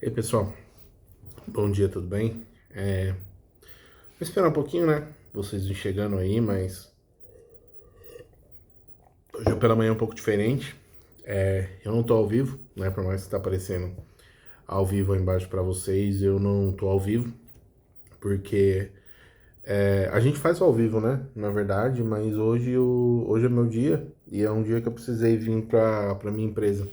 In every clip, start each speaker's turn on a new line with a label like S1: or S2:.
S1: E aí, pessoal, bom dia, tudo bem? Vou esperar um pouquinho, né? Vocês vão chegando aí, mas hoje pela manhã é um pouco diferente. Eu não tô ao vivo, né? Por mais que tá aparecendo ao vivo aí embaixo pra vocês, eu não tô ao vivo, porque a gente faz ao vivo, né? Na verdade, mas hoje é meu dia e é um dia que eu precisei vir pra minha empresa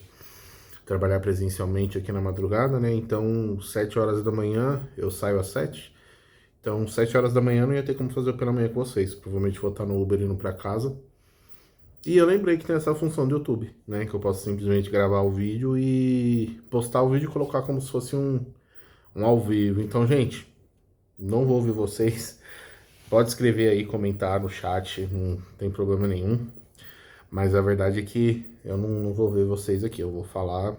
S1: trabalhar presencialmente aqui na madrugada, né? Então, 7 horas da manhã, eu saio às 7. Então, 7 horas da manhã não ia ter como fazer o pela manhã com vocês. Provavelmente vou estar no Uber indo pra casa. E eu lembrei que tem essa função do YouTube, né? Que eu posso simplesmente gravar o vídeo e postar o vídeo e colocar como se fosse um ao vivo. Então, gente, não vou ouvir vocês. Pode escrever aí, comentar no chat, não tem problema nenhum. Mas a verdade é que eu não vou ver vocês aqui. Eu vou falar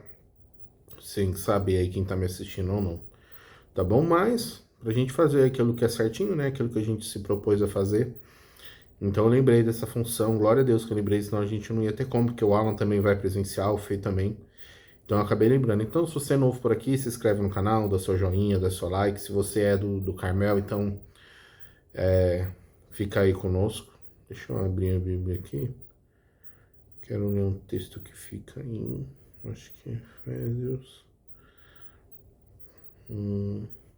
S1: sem saber aí quem tá me assistindo ou não. Tá bom? Mas, pra gente fazer aquilo que é certinho, né? Aquilo que a gente se propôs a fazer. Então eu lembrei dessa função, glória a Deus que eu lembrei, senão a gente não ia ter como, porque o Alan também vai presencial, o Fê também. Então eu acabei lembrando. Então, se você é novo por aqui, se inscreve no canal, dá seu joinha, dá seu like. Se você é do Carmel, então fica aí conosco. Deixa eu abrir a Bíblia aqui. Quero ler um texto que fica em. Acho que Efésios.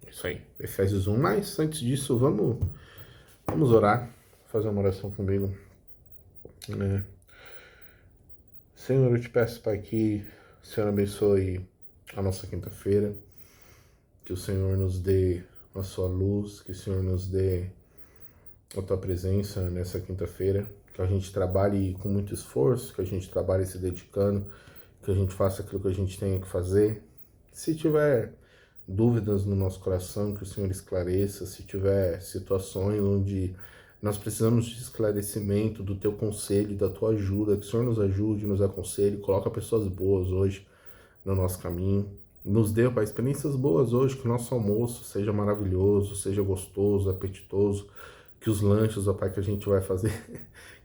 S1: Isso aí, Efésios 1. Mas antes disso, vamos orar, fazer uma oração comigo. É, Senhor, eu te peço, Pai, que o Senhor abençoe a nossa quinta-feira, que o Senhor nos dê a sua luz, que o Senhor nos dê a tua presença nessa quinta-feira, que a gente trabalhe com muito esforço, que a gente trabalhe se dedicando, que a gente faça aquilo que a gente tenha que fazer. Se tiver dúvidas no nosso coração, que o Senhor esclareça, se tiver situações onde nós precisamos de esclarecimento do teu conselho, da tua ajuda, que o Senhor nos ajude, nos aconselhe, coloca pessoas boas hoje no nosso caminho. Nos dê, Pai, experiências boas hoje, que o nosso almoço seja maravilhoso, seja gostoso, apetitoso, que os lanches, ó Pai, que a gente vai fazer.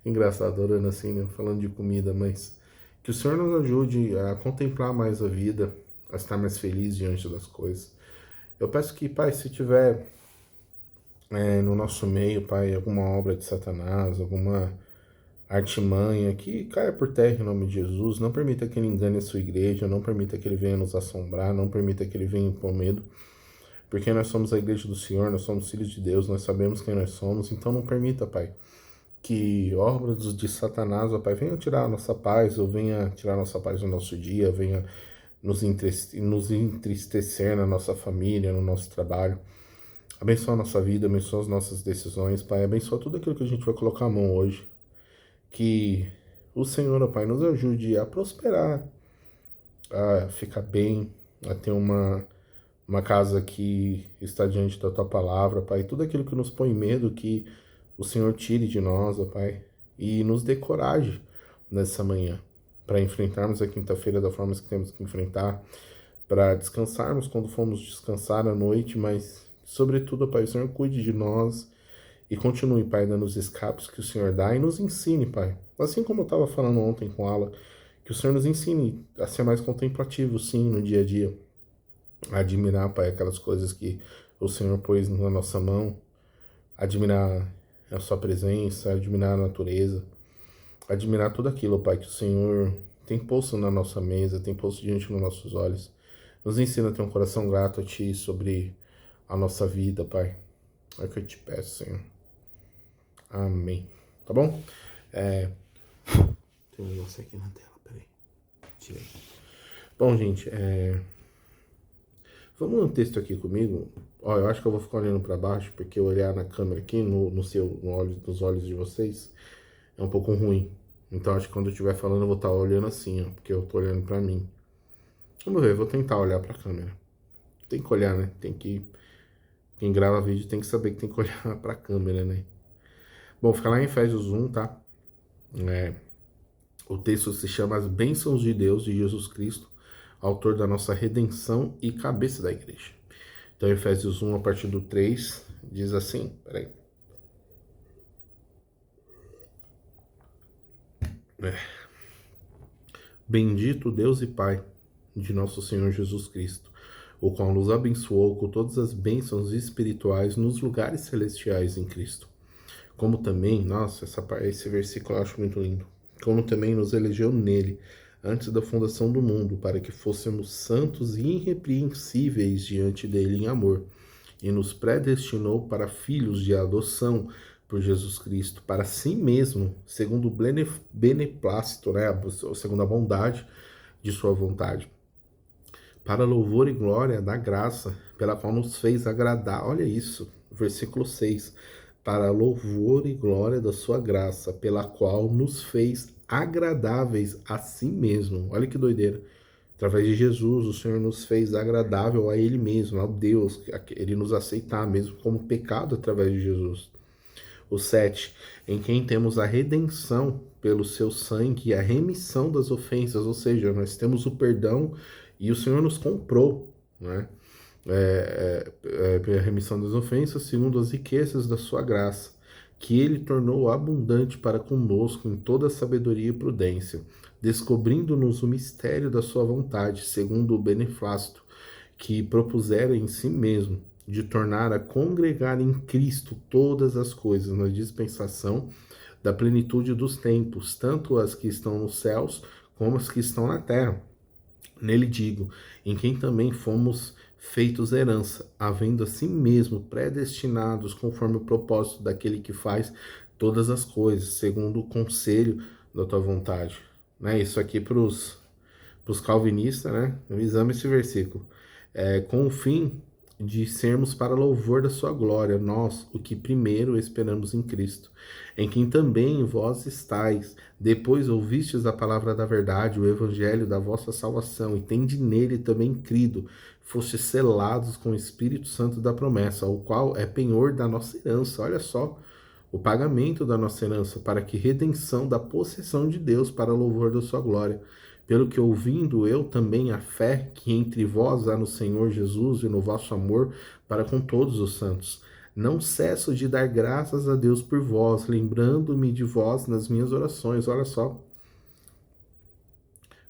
S1: Engraçado, orando assim, né? Falando de comida, mas que o Senhor nos ajude a contemplar mais a vida, a estar mais feliz diante das coisas. Eu peço que, Pai, se tiver no nosso meio, Pai, alguma obra de Satanás, alguma artimanha que caia por terra em nome de Jesus, não permita que ele engane a sua igreja, não permita que ele venha nos assombrar, não permita que ele venha impor medo, porque nós somos a igreja do Senhor, nós somos filhos de Deus, nós sabemos quem nós somos, então não permita, Pai, que obras de Satanás, ó Pai, venham tirar a nossa paz, ou venha tirar a nossa paz no nosso dia, venha nos entristecer na nossa família, no nosso trabalho. Abençoa a nossa vida, abençoa as nossas decisões, Pai. Abençoa tudo aquilo que a gente vai colocar a mão hoje. Que o Senhor, ó Pai, nos ajude a prosperar, a ficar bem, a ter uma casa que está diante da Tua palavra, Pai. Tudo aquilo que nos põe medo, que o Senhor tire de nós, ó Pai. E nos dê coragem nessa manhã, para enfrentarmos a quinta-feira da forma que temos que enfrentar, para descansarmos quando formos descansar à noite, mas, sobretudo, Pai, o Senhor cuide de nós e continue, Pai, dando os escapes que o Senhor dá e nos ensine, Pai. Assim como eu estava falando ontem com ela, que o Senhor nos ensine a ser mais contemplativo, sim, no dia a dia, a admirar, Pai, aquelas coisas que o Senhor pôs na nossa mão, admirar a Sua presença, admirar a natureza, admirar tudo aquilo, Pai, que o Senhor tem posto na nossa mesa, tem posto diante dos nossos olhos. Nos ensina a ter um coração grato a Ti sobre a nossa vida, Pai. É o que eu te peço, Senhor. Amém. Tá bom? É, Tem um negócio aqui na tela, peraí. Tirei. Bom, gente, vamos ler um texto aqui comigo. Ó, eu acho que eu vou ficar olhando para baixo, porque olhar na câmera aqui, nos olhos de vocês, é um pouco ruim. Então acho que quando eu estiver falando, eu vou estar olhando assim, ó, porque eu tô olhando para mim. Vamos ver, vou tentar olhar para a câmera. Tem que olhar, né? Quem grava vídeo tem que saber que tem que olhar para a câmera, né? Bom, fica lá em Efésios 1, tá? É, o texto se chama As Bênçãos de Deus de Jesus Cristo, autor da nossa redenção e cabeça da igreja. Então, Efésios 1, a partir do 3, diz assim, peraí. Bendito Deus e Pai de nosso Senhor Jesus Cristo, o qual nos abençoou com todas as bênçãos espirituais nos lugares celestiais em Cristo. Como também, nossa, esse versículo eu acho muito lindo. Como também nos elegeu nele, antes da fundação do mundo, para que fôssemos santos e irrepreensíveis diante dele em amor, e nos predestinou para filhos de adoção por Jesus Cristo, para si mesmo, segundo o beneplácito, né, segundo a bondade de sua vontade, para louvor e glória da graça pela qual nos fez agradar. Olha isso, versículo 6. Para louvor e glória da sua graça, pela qual nos fez agradáveis a si mesmo. Olha que doideira. Através de Jesus, o Senhor nos fez agradável a Ele mesmo, ao Deus, Ele nos aceitar mesmo como pecado através de Jesus. O 7, em quem temos a redenção pelo seu sangue e a remissão das ofensas, ou seja, nós temos o perdão e o Senhor nos comprou, né? Pela remissão das ofensas, segundo as riquezas da sua graça, que ele tornou abundante para conosco em toda sabedoria e prudência, descobrindo-nos o mistério da sua vontade, segundo o beneplácito que propusera em si mesmo, de tornar a congregar em Cristo todas as coisas na dispensação da plenitude dos tempos, tanto as que estão nos céus como as que estão na terra. Nele digo, em quem também fomos feitos herança, havendo assim mesmo predestinados conforme o propósito daquele que faz todas as coisas, segundo o conselho da tua vontade. Né? Isso aqui para os calvinistas, né? Exame esse versículo. Com o fim de sermos para louvor da sua glória, nós, o que primeiro esperamos em Cristo, em quem também vós estáis, depois ouvistes a palavra da verdade, o evangelho da vossa salvação, e tende nele também crido, fostes selados com o Espírito Santo da promessa, o qual é penhor da nossa herança. Olha só, o pagamento da nossa herança, para que redenção da possessão de Deus para louvor da sua glória. Pelo que ouvindo eu também a fé que entre vós há no Senhor Jesus e no vosso amor para com todos os santos. Não cesso de dar graças a Deus por vós, lembrando-me de vós nas minhas orações. Olha só.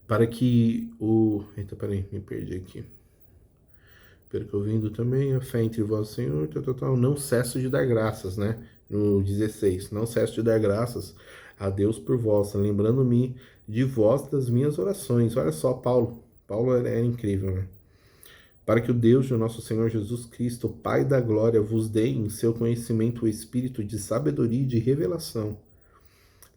S1: Para que o... Eita, peraí, me perdi aqui. Pelo que ouvindo também a fé entre vós, Senhor, não cesso de dar graças, né? No 16, não cesso de dar graças a Deus por vós, lembrando-me de vós das minhas orações. Olha só, Paulo era incrível, né? Para que o Deus de nosso Senhor Jesus Cristo, Pai da glória, vos dê em seu conhecimento o espírito de sabedoria e de revelação,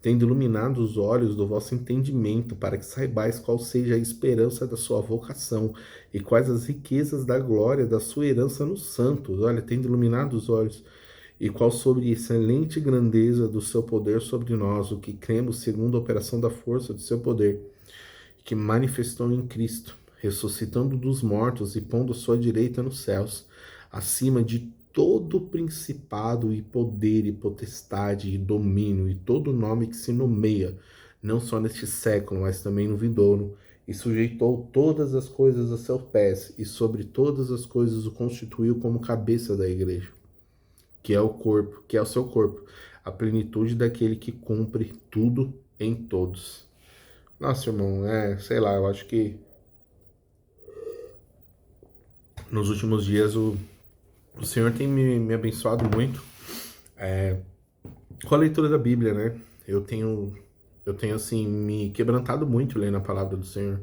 S1: tendo iluminado os olhos do vosso entendimento, para que saibais qual seja a esperança da sua vocação e quais as riquezas da glória da sua herança nos santos. Olha, tendo iluminado os olhos, e qual sobre a excelente grandeza do seu poder sobre nós, o que cremos segundo a operação da força do seu poder, que manifestou em Cristo, ressuscitando dos mortos e pondo a sua direita nos céus, acima de todo principado e poder e potestade e domínio e todo nome que se nomeia, não só neste século, mas também no vindouro, e sujeitou todas as coisas a seus pés, e sobre todas as coisas o constituiu como cabeça da igreja, que é o corpo, que é o seu corpo, a plenitude daquele que cumpre tudo em todos. Nossa, irmão, sei lá, eu acho que nos últimos dias o Senhor tem me abençoado muito com a leitura da Bíblia, né? Eu tenho assim, me quebrantado muito lendo a palavra do Senhor.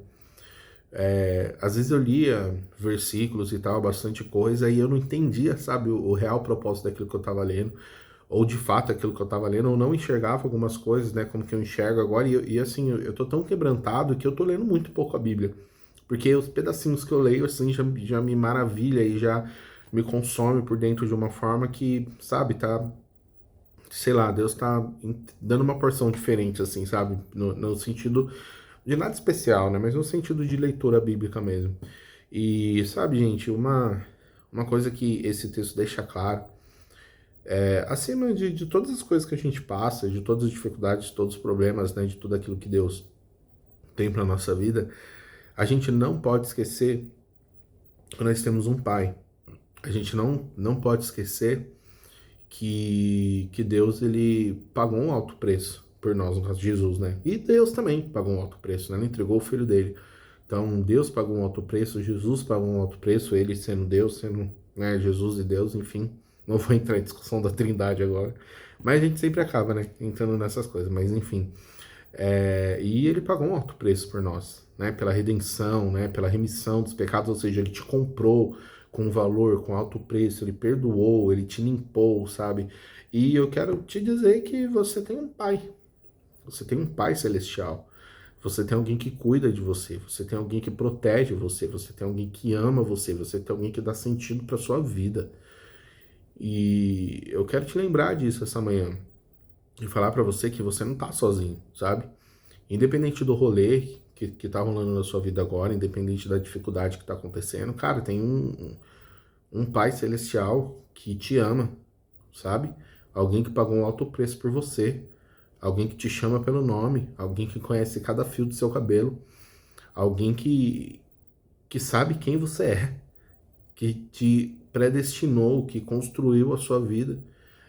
S1: Às vezes eu lia versículos e tal, bastante coisa, e eu não entendia, sabe, o real propósito daquilo que eu estava lendo, ou de fato aquilo que eu estava lendo, ou não enxergava algumas coisas, né, como que eu enxergo agora, e assim, eu tô tão quebrantado que eu tô lendo muito pouco a Bíblia, porque os pedacinhos que eu leio, assim, já me maravilha e já me consome por dentro de uma forma que, sabe, tá, sei lá, Deus tá dando uma porção diferente, assim, sabe, no sentido de nada especial, né? Mas no sentido de leitura bíblica mesmo. E sabe, gente, uma coisa que esse texto deixa claro, acima de todas as coisas que a gente passa, de todas as dificuldades, de todos os problemas, né? De tudo aquilo que Deus tem para nossa vida, a gente não pode esquecer que nós temos um Pai. A gente não pode esquecer que Deus, ele pagou um alto preço por nós, no caso de Jesus, né? E Deus também pagou um alto preço, né? Ele entregou o filho dele. Então, Deus pagou um alto preço, Jesus pagou um alto preço, ele sendo Deus, sendo, né, Jesus e Deus, enfim. Não vou entrar em discussão da Trindade agora. Mas a gente sempre acaba, né, entrando nessas coisas. Mas, enfim. E ele pagou um alto preço por nós, né, pela redenção, né, pela remissão dos pecados. Ou seja, ele te comprou com valor, com alto preço. Ele perdoou, ele te limpou, sabe? E eu quero te dizer que você tem um pai. Você tem um pai celestial. Você tem alguém que cuida de você, você tem alguém que protege você, você tem alguém que ama você, você tem alguém que dá sentido para sua vida. E eu quero te lembrar disso essa manhã e falar para você que você não tá sozinho, sabe? Independente do rolê que tá rolando na sua vida agora, independente da dificuldade que tá acontecendo, cara, tem um pai celestial que te ama, sabe? Alguém que pagou um alto preço por você. Alguém que te chama pelo nome, alguém que conhece cada fio do seu cabelo, alguém que sabe quem você é, que te predestinou, que construiu a sua vida.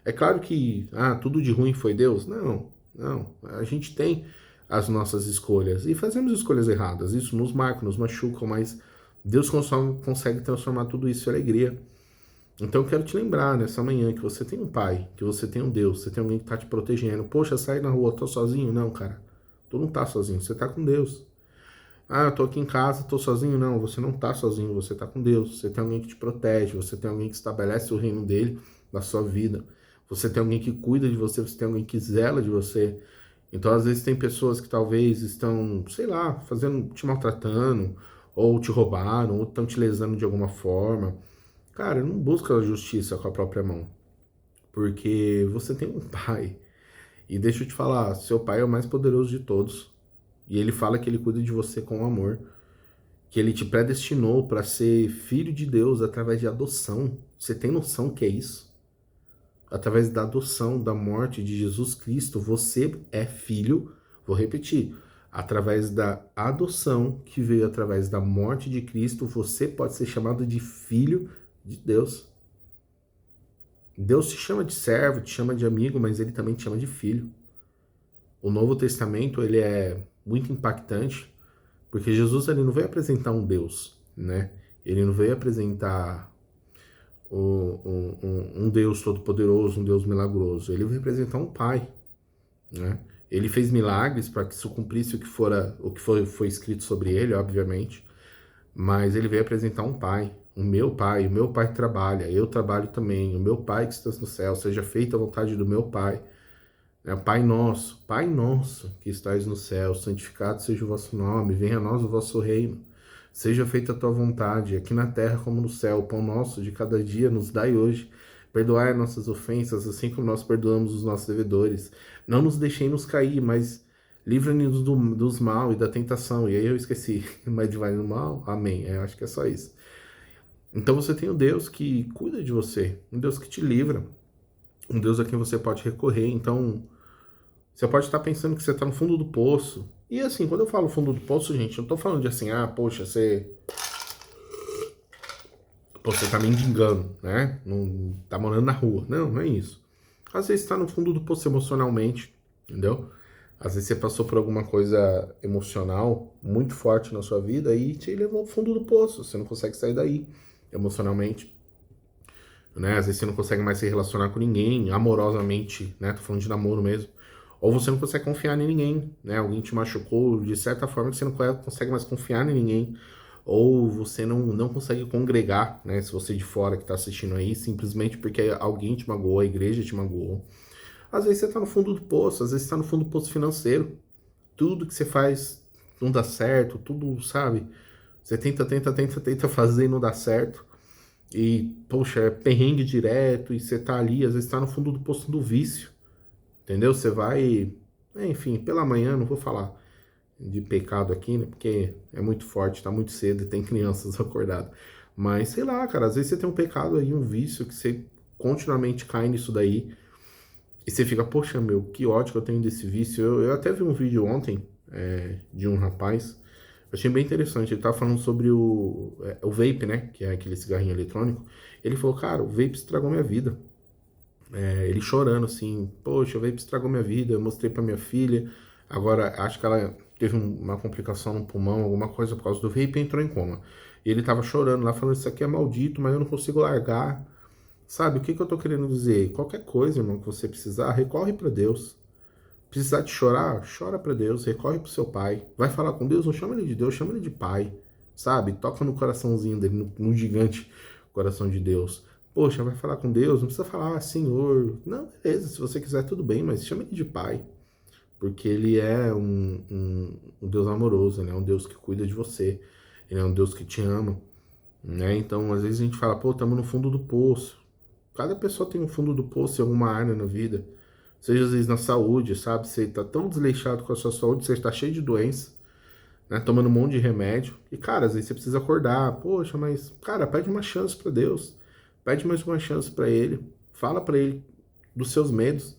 S1: É claro que tudo de ruim foi Deus? Não, não. A gente tem as nossas escolhas e fazemos escolhas erradas. Isso nos marca, nos machuca, mas Deus consegue transformar tudo isso em alegria. Então eu quero te lembrar nessa manhã que você tem um pai, que você tem um Deus, você tem alguém que tá te protegendo. Poxa, sai na rua, tô sozinho? Não, cara. Tu não tá sozinho, você tá com Deus. Eu tô aqui em casa, tô sozinho? Não, você não tá sozinho, você tá com Deus. Você tem alguém que te protege, você tem alguém que estabelece o reino dele na sua vida. Você tem alguém que cuida de você, você tem alguém que zela de você. Então, às vezes, tem pessoas que talvez estão, sei lá, te maltratando, ou te roubaram, ou estão te lesando de alguma forma. Cara, não busca a justiça com a própria mão, porque você tem um pai. E deixa eu te falar, seu pai é o mais poderoso de todos. E ele fala que ele cuida de você com amor, que ele te predestinou para ser filho de Deus através de adoção. Você tem noção que é isso? Através da adoção, da morte de Jesus Cristo, você é filho, vou repetir, através da adoção que veio através da morte de Cristo, você pode ser chamado de filho de Deus. Deus te chama de servo, te chama de amigo, mas ele também te chama de filho. O Novo Testamento, ele é muito impactante, porque Jesus ele não veio apresentar um Deus, né? Ele não veio apresentar um Deus todo-poderoso, um Deus milagroso. Ele veio apresentar um Pai, né? Ele fez milagres para que isso cumprisse o que foi escrito sobre ele, obviamente, mas ele veio apresentar um Pai, o meu Pai trabalha, eu trabalho também, o meu Pai que estás no céu, seja feita a vontade do meu Pai. Pai nosso que estais no céu, santificado seja o vosso nome, venha a nós o vosso reino. Seja feita a tua vontade, aqui na terra como no céu. O pão nosso de cada dia nos dai hoje. Perdoai as nossas ofensas, assim como nós perdoamos os nossos devedores. Não nos deixemos cair, mas livra-nos dos mal e da tentação. E aí eu esqueci, mas vai no mal? Amém. Acho que é só isso. Então você tem um Deus que cuida de você, um Deus que te livra, um Deus a quem você pode recorrer. Então, você pode estar pensando que você está no fundo do poço. E assim, quando eu falo fundo do poço, gente, eu não tô falando de assim, poxa, você tá mendigando, né? Não tá morando na rua. Não, não é isso. Às vezes está no fundo do poço emocionalmente, entendeu? Às vezes você passou por alguma coisa emocional muito forte na sua vida e te levou ao fundo do poço. Você não consegue sair daí emocionalmente, né? Às vezes você não consegue mais se relacionar com ninguém amorosamente, né? Tô falando de namoro mesmo. Ou você não consegue confiar em ninguém, né? Alguém te machucou de certa forma que você não consegue mais confiar em ninguém. Ou você não consegue congregar, né? Se você de fora que tá assistindo aí, simplesmente porque alguém te magoou, a igreja te magoou. Às vezes você tá no fundo do poço, às vezes você tá no fundo do poço financeiro. Tudo que você faz não dá certo, tudo, sabe? Você tenta fazer e não dá certo. E, poxa, é perrengue direto, e você tá ali, às vezes tá no fundo do poço do vício. Entendeu? Você vai. Enfim, pela manhã, não vou falar de pecado aqui, né? Porque é muito forte, tá muito cedo e tem crianças acordadas. Mas sei lá, cara, às vezes você tem um pecado aí, um vício, que você continuamente cai nisso daí. E você fica, poxa, meu, que ódio que eu tenho desse vício. Eu até vi um vídeo ontem de um rapaz. Eu achei bem interessante. Ele tava falando sobre o vape, né? Que é aquele cigarrinho eletrônico. Ele falou, cara, o vape estragou minha vida. Ele chorando assim, poxa, o vape estragou minha vida, eu mostrei pra minha filha, agora acho que ela teve uma complicação no pulmão, alguma coisa por causa do vape e entrou em coma. E ele tava chorando lá, falando, isso aqui é maldito, mas eu não consigo largar. Sabe, o que eu tô querendo dizer? Qualquer coisa, irmão, que você precisar, recorre para Deus. Precisar de chorar, chora para Deus, recorre pro seu pai. Vai falar com Deus, não chama ele de Deus, chama ele de pai. Sabe? Toca no coraçãozinho dele, no gigante coração de Deus. Poxa, vai falar com Deus, não precisa falar, Senhor. Não, beleza, se você quiser, tudo bem, mas chama ele de pai. Porque ele é um Deus amoroso, né? Um Deus que cuida de você. Ele é um Deus que te ama, né? Então, às vezes a gente fala, pô, estamos no fundo do poço. Cada pessoa tem um fundo do poço em alguma área na vida. Seja às vezes na saúde, sabe? Você está tão desleixado com a sua saúde, você está cheio de doença, né? Tomando um monte de remédio. E, cara, às vezes você precisa acordar. Poxa, mas, cara, pede uma chance para Deus. Pede mais uma chance para Ele. Fala para Ele dos seus medos,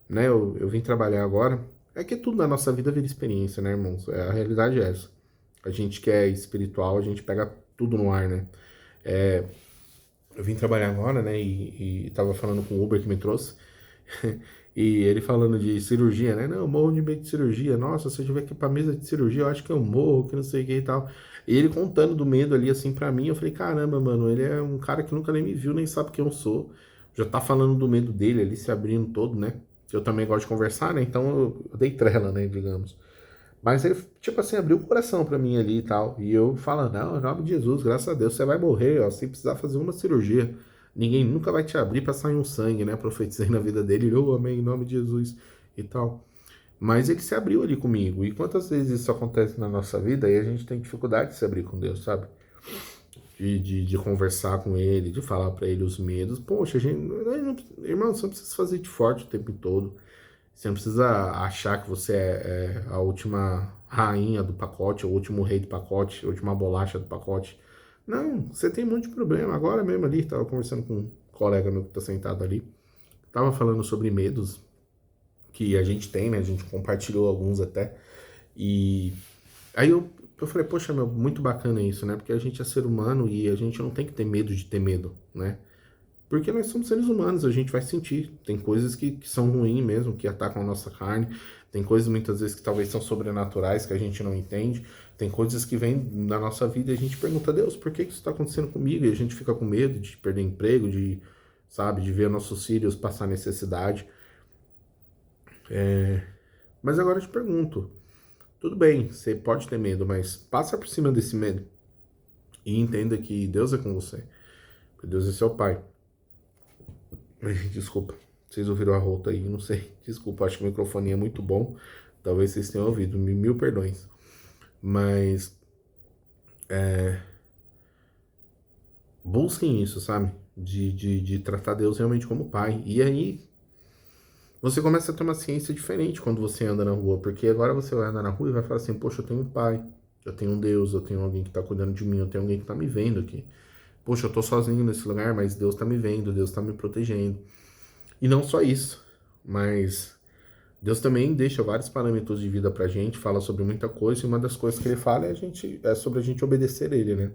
S1: né? Eu vim trabalhar agora. É que tudo na nossa vida vira experiência, né, irmãos? A realidade é essa. A gente que é espiritual, a gente pega tudo no ar, né? Eu vim trabalhar agora, né? E tava falando com o Uber que me trouxe. E ele falando de cirurgia, né? Não, eu morro de medo de cirurgia. Nossa, se eu tiver que ir pra mesa de cirurgia, eu acho que eu morro, que não sei o que e tal. E ele contando do medo ali, assim, pra mim, eu falei, caramba, mano, ele é um cara que nunca nem me viu, nem sabe quem eu sou. Já tá falando do medo dele ali, se abrindo todo, né? Eu também gosto de conversar, né? Então eu dei trela, né, digamos. Mas ele, tipo assim, abriu o coração pra mim ali e tal. E eu falando, não, em nome de Jesus, graças a Deus, você vai morrer, ó, sem precisar fazer uma cirurgia. Ninguém nunca vai te abrir pra sair um sangue, né? Profetizei na vida dele, eu amém, em nome de Jesus e tal. Mas ele se abriu ali comigo. E quantas vezes isso acontece na nossa vida e a gente tem dificuldade de se abrir com Deus, sabe? De conversar com ele, de falar pra ele os medos. Poxa, irmão, você não precisa fazer de forte o tempo todo. Você não precisa achar que você é a última rainha do pacote, o último rei do pacote, a última bolacha do pacote. Não, você tem um monte de problema. Agora mesmo ali, estava conversando com um colega meu que está sentado ali, estava falando sobre medos que a gente tem, né? A gente compartilhou alguns até. E aí eu falei, poxa, meu, muito bacana isso, né? Porque a gente é ser humano e a gente não tem que ter medo de ter medo, né? Porque nós somos seres humanos, a gente vai sentir. Tem coisas que são ruins mesmo, que atacam a nossa carne. Tem coisas muitas vezes que talvez são sobrenaturais, que a gente não entende. Tem coisas que vêm na nossa vida e a gente pergunta a Deus, por que isso está acontecendo comigo? E a gente fica com medo de perder emprego, de, sabe, de ver nossos filhos passar necessidade. Mas agora eu te pergunto, tudo bem, você pode ter medo, mas passa por cima desse medo e entenda que Deus é com você. Que Deus é seu pai. Desculpa, vocês ouviram a rota aí, não sei. Desculpa, acho que o microfone é muito bom. Talvez vocês tenham ouvido, mil perdões. Mas busquem isso, sabe? De tratar Deus realmente como pai. E aí você começa a ter uma ciência diferente quando você anda na rua. Porque agora você vai andar na rua e vai falar assim, poxa, eu tenho um pai, eu tenho um Deus, eu tenho alguém que tá cuidando de mim, eu tenho alguém que tá me vendo aqui. Poxa, eu tô sozinho nesse lugar, mas Deus tá me vendo, Deus tá me protegendo. E não só isso, mas Deus também deixa vários parâmetros de vida pra gente, fala sobre muita coisa, e uma das coisas que ele fala é sobre a gente obedecer ele, né?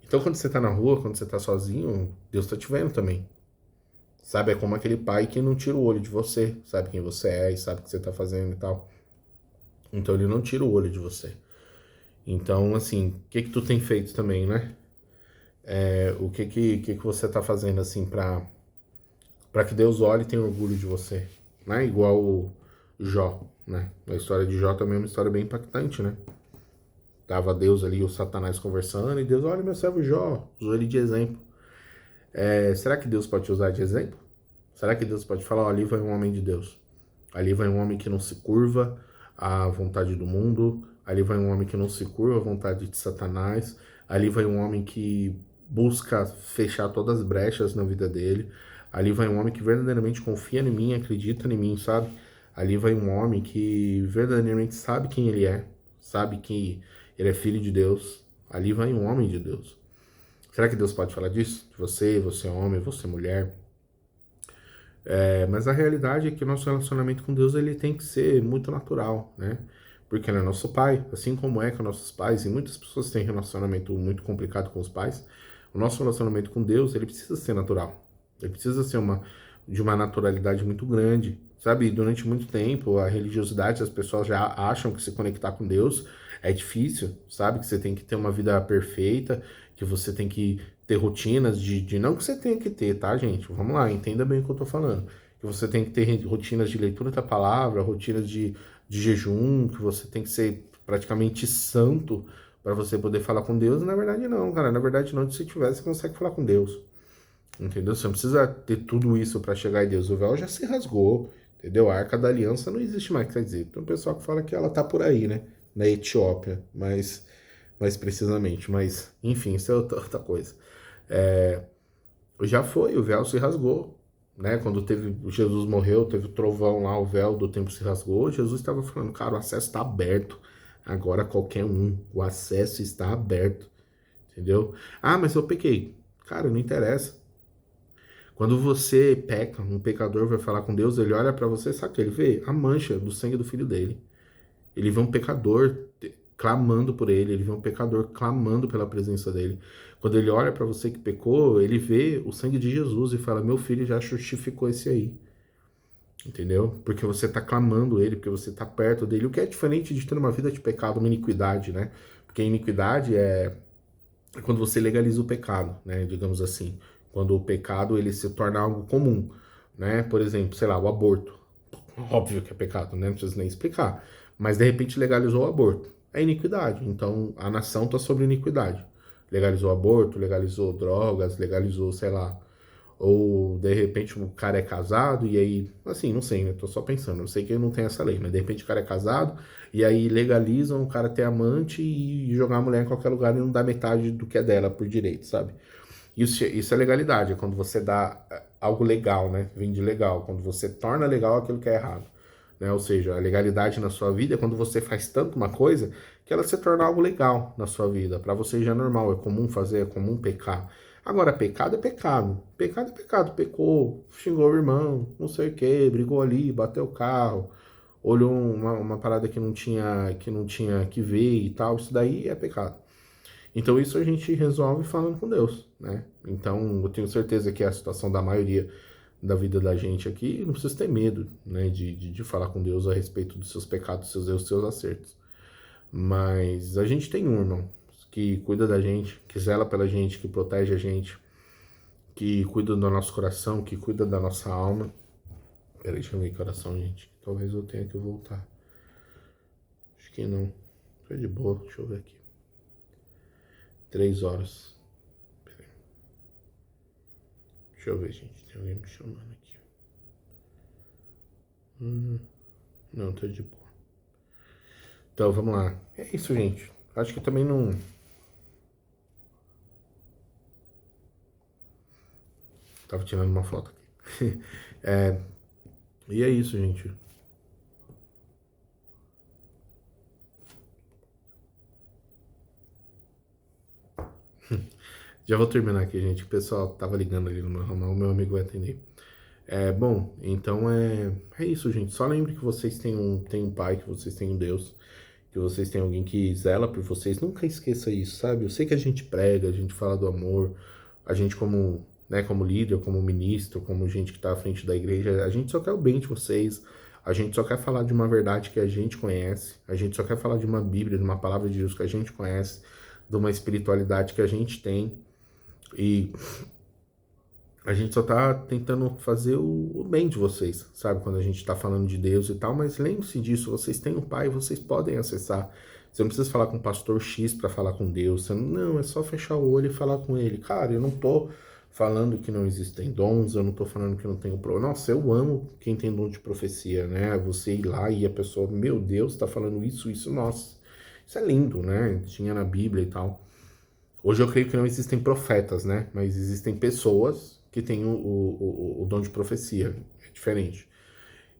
S1: Então quando você tá na rua, quando você tá sozinho, Deus tá te vendo também. Sabe, é como aquele pai que não tira o olho de você, sabe quem você é e sabe o que você tá fazendo e tal. Então ele não tira o olho de você. Então, assim, o que tu tem feito também, né? O que você tá fazendo, assim, pra que Deus olhe e tenha orgulho de você, né? Igual o Jó, né? A história de Jó também é uma história bem impactante, né? Tava Deus ali, o Satanás conversando, e Deus, olha meu servo Jó, usou ele de exemplo. Será que Deus pode te usar de exemplo? Será que Deus pode falar, ó, ali vai um homem de Deus, ali vai um homem que não se curva à vontade do mundo, ali vai um homem que não se curva à vontade de Satanás, ali vai um homem que busca fechar todas as brechas na vida dele, ali vai um homem que verdadeiramente confia em mim, acredita em mim, sabe? Ali vai um homem que verdadeiramente sabe quem ele é, sabe que ele é filho de Deus, ali vai um homem de Deus. Será que Deus pode falar disso? De você é homem, você é mulher. Mas a realidade é que o nosso relacionamento com Deus ele tem que ser muito natural, né? Porque ele é nosso pai, assim como é com nossos pais, e muitas pessoas têm relacionamento muito complicado com os pais. O nosso relacionamento com Deus ele precisa ser natural. Ele precisa ser de uma naturalidade muito grande, sabe? Durante muito tempo, a religiosidade, as pessoas já acham que se conectar com Deus é difícil, sabe? Que você tem que ter uma vida perfeita, que você tem que ter rotinas não que você tenha que ter, tá, gente? Vamos lá, entenda bem o que eu tô falando. Que você tem que ter rotinas de leitura da palavra, rotinas de jejum, que você tem que ser praticamente santo para você poder falar com Deus. Na verdade, não, cara. Na verdade, não. Se tiver, você consegue falar com Deus. Entendeu? Você não precisa ter tudo isso para chegar em Deus. O véu já se rasgou, entendeu? A Arca da Aliança não existe mais, quer dizer. Tem um pessoal que fala que ela tá por aí, né? Na Etiópia, mais precisamente. Mas, enfim, isso é outra coisa. É, já foi, o véu se rasgou, né? Quando Jesus morreu, teve o trovão lá, o véu do templo se rasgou. Jesus estava falando, cara, o acesso está aberto. Agora qualquer um, o acesso está aberto, entendeu? Ah, mas eu pequei. Cara, não interessa. Quando você peca, um pecador vai falar com Deus, ele olha para você, sabe o que ele vê? A mancha do sangue do filho dele. Ele vê um pecador clamando por ele, ele vê um pecador clamando pela presença dele. Quando ele olha para você que pecou, ele vê o sangue de Jesus e fala: meu filho já justificou esse aí. Entendeu? Porque você está clamando ele, porque você está perto dele. O que é diferente de ter uma vida de pecado, uma iniquidade, né? Porque a iniquidade é quando você legaliza o pecado, né? Digamos assim. Quando o pecado ele se torna algo comum, né? Por exemplo, sei lá, o aborto. Óbvio que é pecado, né? Não precisa nem explicar. Mas de repente legalizou o aborto. É iniquidade. Então a nação está sobre iniquidade. Legalizou o aborto, legalizou drogas, legalizou, sei lá. Ou de repente o cara é casado e aí, assim, não sei, né? Tô só pensando. Eu sei que não tem essa lei, mas de repente o cara é casado e aí legalizam o cara ter amante e jogar a mulher em qualquer lugar e não dar metade do que é dela por direito, sabe? Isso é legalidade, é quando você dá algo legal, né? Vem de legal, quando você torna legal aquilo que é errado. Né? Ou seja, a legalidade na sua vida é quando você faz tanto uma coisa que ela se torna algo legal na sua vida. Para você já é normal, é comum fazer, é comum pecar. Agora, pecado é pecado. Pecado é pecado. Pecou, xingou o irmão, não sei o que, brigou ali, bateu o carro, olhou uma parada que não tinha que ver e tal. Isso daí é pecado. Então isso a gente resolve falando com Deus, né? Então eu tenho certeza que é a situação da maioria da vida da gente aqui, não precisa ter medo, né, de falar com Deus a respeito dos seus pecados, seus erros, seus acertos. Mas a gente tem um irmão que cuida da gente, que zela pela gente, que protege a gente, que cuida do nosso coração, que cuida da nossa alma. Peraí, deixa eu ver que oração, gente. Talvez eu tenha que voltar. Acho que não. Foi de boa, deixa eu ver aqui. 3 horas. Peraí. Deixa eu ver, gente. Tem alguém me chamando aqui. Não, tá de boa. Então, vamos lá. É isso, gente. Acho que também não. Tava tirando uma foto aqui. E é isso, gente. Já vou terminar aqui, gente. O pessoal tava ligando ali no meu ramal, o meu amigo vai atender. Bom, então é isso, gente. Só lembre que vocês têm um pai, que vocês têm um Deus, que vocês têm alguém que zela por vocês. Nunca esqueça isso, sabe? Eu sei que a gente prega, a gente fala do amor, a gente como, né, como líder, como ministro, como gente que tá à frente da igreja, a gente só quer o bem de vocês. A gente só quer falar de uma verdade que a gente conhece. A gente só quer falar de uma Bíblia, de uma palavra de Deus que a gente conhece, de uma espiritualidade que a gente tem. E a gente só tá tentando fazer o bem de vocês, sabe? Quando a gente tá falando de Deus e tal, mas lembre-se disso, vocês têm um pai, vocês podem acessar. Você não precisa falar com o pastor X para falar com Deus. Não, é só fechar o olho e falar com ele. Cara, eu não tô falando que não existem dons, eu não tô falando que não tenho problema. Nossa, eu amo quem tem dom de profecia, né? Você ir lá e a pessoa, meu Deus, tá falando isso, nossa. Isso é lindo, né? Tinha na Bíblia e tal. Hoje eu creio que não existem profetas, né? Mas existem pessoas que têm o dom de profecia. É diferente.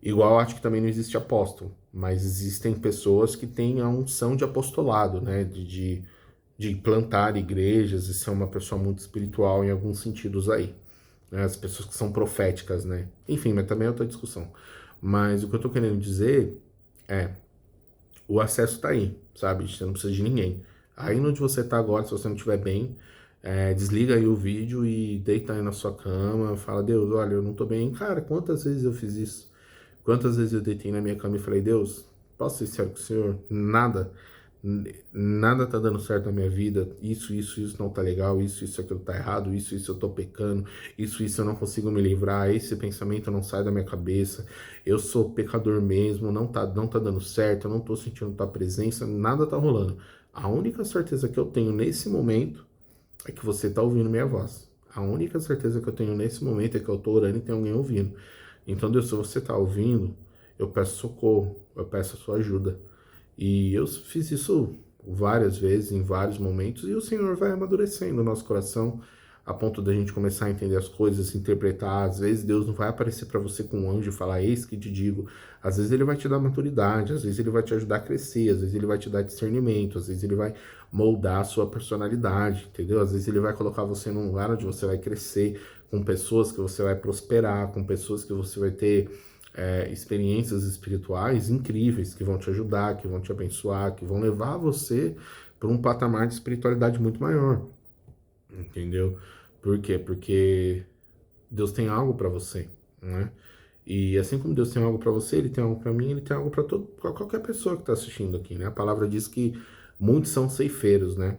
S1: Igual acho que também não existe apóstolo, mas existem pessoas que têm a unção de apostolado, né? De plantar igrejas e ser uma pessoa muito espiritual em alguns sentidos aí. Né? As pessoas que são proféticas, né? Enfim, mas também é outra discussão. Mas o que eu tô querendo dizer é o acesso tá aí, sabe? Você não precisa de ninguém. Aí onde você tá agora, se você não estiver bem, desliga aí o vídeo e deita aí na sua cama, fala, Deus, olha, eu não tô bem. Cara, quantas vezes eu fiz isso? Quantas vezes eu deitei na minha cama e falei, Deus, posso ser sincero com o Senhor? Nada tá dando certo na minha vida, isso não tá legal, isso, aquilo tá errado, isso eu tô pecando, isso eu não consigo me livrar, esse pensamento não sai da minha cabeça, eu sou pecador mesmo, não tá dando certo, eu não tô sentindo tua presença, nada tá rolando. A única certeza que eu tenho nesse momento é que você tá ouvindo minha voz. A única certeza que eu tenho nesse momento é que eu tô orando e tem alguém ouvindo. Então, Deus, se você tá ouvindo, eu peço socorro, eu peço a sua ajuda. E eu fiz isso várias vezes, em vários momentos, e o Senhor vai amadurecendo o nosso coração a ponto da gente começar a entender as coisas, interpretar. Às vezes Deus não vai aparecer para você com um anjo e falar, eis que te digo. Às vezes Ele vai te dar maturidade, às vezes Ele vai te ajudar a crescer, às vezes Ele vai te dar discernimento, às vezes Ele vai moldar a sua personalidade, entendeu? Às vezes Ele vai colocar você num lugar onde você vai crescer, com pessoas que você vai prosperar, com pessoas que você vai ter experiências espirituais incríveis que vão te ajudar, que vão te abençoar, que vão levar você para um patamar de espiritualidade muito maior, entendeu? Por quê? Porque Deus tem algo para você, né? E assim como Deus tem algo para você, Ele tem algo para mim, Ele tem algo para qualquer pessoa que está assistindo aqui, né? A palavra diz que muitos são ceifeiros, né?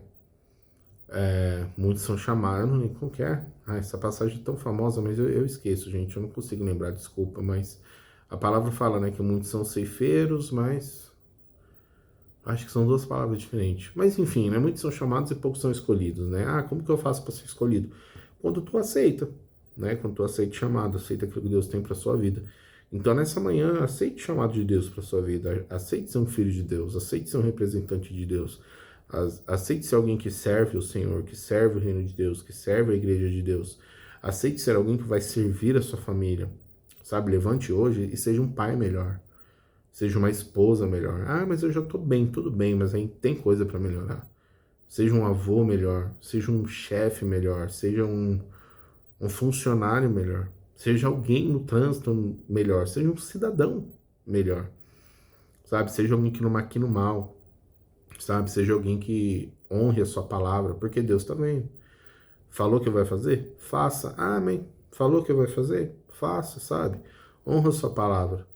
S1: Muitos são chamados, eu não lembro como que é. Essa passagem é tão famosa, mas eu esqueço, gente, eu não consigo lembrar, desculpa, mas a palavra fala, né, que muitos são ceifeiros, mas acho que são duas palavras diferentes. Mas enfim, né, muitos são chamados e poucos são escolhidos, né? Como que eu faço para ser escolhido? Quando tu aceita, né? Quando tu aceita o chamado, aceita aquilo que Deus tem para sua vida. Então nessa manhã, aceite o chamado de Deus para sua vida, aceite ser um filho de Deus, aceite ser um representante de Deus. Aceite ser alguém que serve o Senhor, que serve o reino de Deus, que serve a igreja de Deus. Aceite ser alguém que vai servir a sua família. Sabe, levante hoje e seja um pai melhor. Seja uma esposa melhor. Mas eu já tô bem, tudo bem, mas aí tem coisa para melhorar. Seja um avô melhor, seja um chefe melhor, seja um funcionário melhor. Seja alguém no trânsito melhor, seja um cidadão melhor. Sabe, seja alguém que não maquina o mal. Sabe, seja alguém que honre a sua palavra, porque Deus tá vendo. Falou que vai fazer? Faça. Amém. Falou que vai fazer? Faça, sabe? Honra a sua palavra.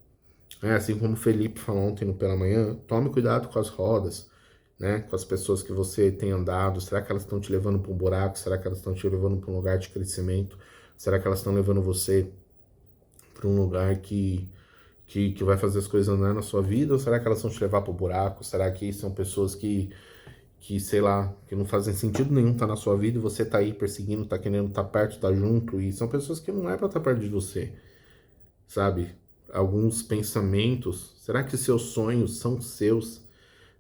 S1: Assim como o Felipe falou ontem pela manhã, tome cuidado com as rodas, né? Com as pessoas que você tem andado. Será que elas estão te levando para um buraco? Será que elas estão te levando para um lugar de crescimento? Será que elas estão levando você para um lugar que vai fazer as coisas andar na sua vida? Ou será que elas vão te levar para o buraco? Será que são pessoas que sei lá, que não fazem sentido nenhum tá na sua vida e você tá aí perseguindo, tá querendo tá perto, tá junto, e são pessoas que não é pra estar perto de você, sabe? Alguns pensamentos, será que seus sonhos são seus?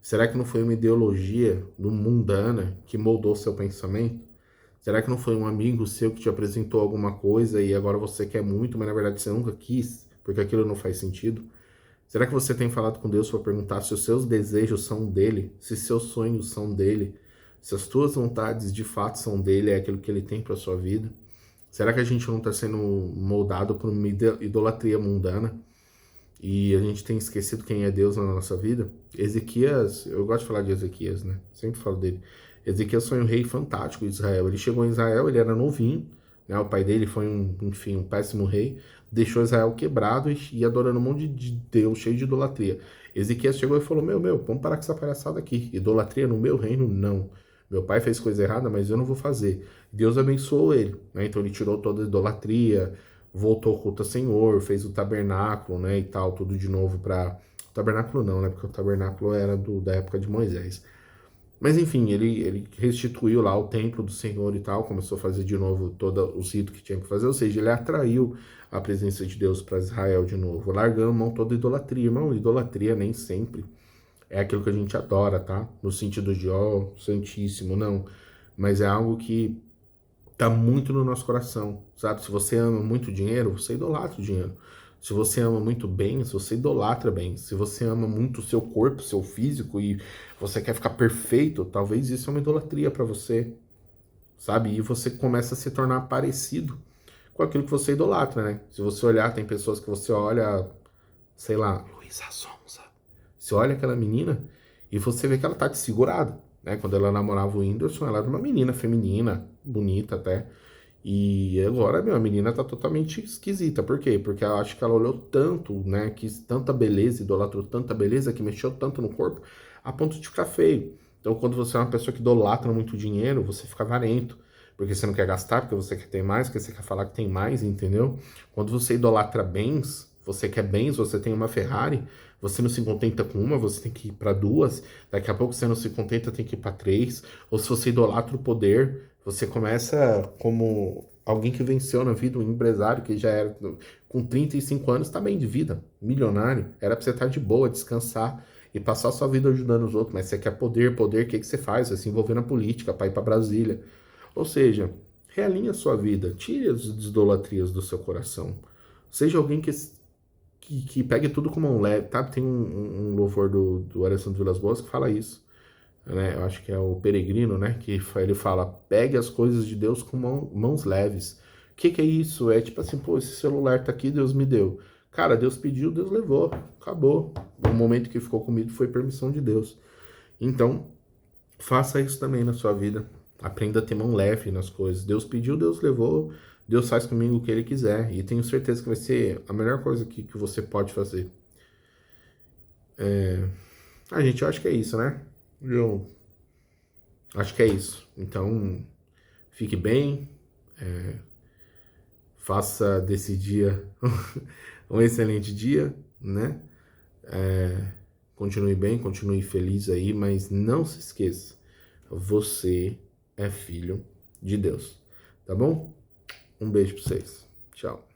S1: Será que não foi uma ideologia do mundana que moldou seu pensamento? Será que não foi um amigo seu que te apresentou alguma coisa e agora você quer muito, mas na verdade você nunca quis, porque aquilo não faz sentido? Será que você tem falado com Deus para perguntar se os seus desejos são dele, se seus sonhos são dele, se as tuas vontades de fato são dele, é aquilo que ele tem para sua vida? Será que a gente não está sendo moldado por uma idolatria mundana e a gente tem esquecido quem é Deus na nossa vida? Ezequias, eu gosto de falar de Ezequias, né? Sempre falo dele. Ezequias foi um rei fantástico de Israel. Ele chegou em Israel, ele era novinho, né? O pai dele foi um péssimo rei, deixou Israel quebrado e adorando um monte de Deus, cheio de idolatria. Ezequias chegou e falou, meu, vamos parar com essa palhaçada aqui. Idolatria no meu reino, não. Meu pai fez coisa errada, mas eu não vou fazer. Deus abençoou ele, né? Então ele tirou toda a idolatria, voltou ao culto ao Senhor, fez o tabernáculo, né, e tal, tudo de novo para... O tabernáculo não, né, porque o tabernáculo era da época de Moisés. Mas enfim, ele restituiu lá o templo do Senhor e tal, começou a fazer de novo todos os ritos que tinha que fazer, ou seja, ele atraiu a presença de Deus para Israel de novo, largando mão toda a idolatria. Irmão, idolatria nem sempre é aquilo que a gente adora, tá? No sentido de, santíssimo, não. Mas é algo que tá muito no nosso coração, sabe? Se você ama muito dinheiro, você idolatra o dinheiro. Se você ama muito bens, você idolatra bens. Se você ama muito o seu corpo, seu físico e você quer ficar perfeito, talvez isso é uma idolatria para você, sabe? E você começa a se tornar parecido com aquilo que você idolatra, né? Se você olhar, tem pessoas que você olha, sei lá, Luísa Sonza. Você olha aquela menina e você vê que ela tá desfigurada, né? Quando ela namorava o Whindersson, ela era uma menina feminina, bonita até. E agora, meu, a menina tá totalmente esquisita. Por quê? Porque eu acho que ela olhou tanto, né? Quis tanta beleza, idolatrou tanta beleza, que mexeu tanto no corpo, a ponto de ficar feio. Então, quando você é uma pessoa que idolatra muito dinheiro, você fica avarento. Porque você não quer gastar, porque você quer ter mais, porque você quer falar que tem mais, entendeu? Quando você idolatra bens, você quer bens, você tem uma Ferrari, você não se contenta com uma, você tem que ir para duas. Daqui a pouco você não se contenta, tem que ir para três. Ou se você idolatra o poder, você começa como alguém que venceu na vida, um empresário que já era com 35 anos, tá bem de vida, milionário. Era pra você estar de boa, descansar e passar sua vida ajudando os outros. Mas você quer poder, poder, o que que você faz? Você se envolver na política, para ir para Brasília. Ou seja, realinha a sua vida, tire as idolatrias do seu coração. Seja alguém que pegue tudo com mão leve, tá? Tem um louvor do Alessandro Vilas Boas que fala isso, né? Eu acho que é o Peregrino, né? Ele fala, pegue as coisas de Deus com mãos leves. O que que é isso? É tipo assim, pô, esse celular tá aqui, Deus me deu. Cara, Deus pediu, Deus levou. Acabou. O momento que ficou comigo foi permissão de Deus. Então, faça isso também na sua vida. Aprenda a ter mão leve nas coisas. Deus pediu, Deus levou. Deus faz comigo o que Ele quiser. E tenho certeza que vai ser a melhor coisa que você pode fazer. Gente, eu acho que é isso, né? Eu acho que é isso. Então, fique bem. Faça desse dia um excelente dia, né? Continue bem, continue feliz aí, mas não se esqueça, você é filho de Deus, tá bom? Um beijo pra vocês. Tchau.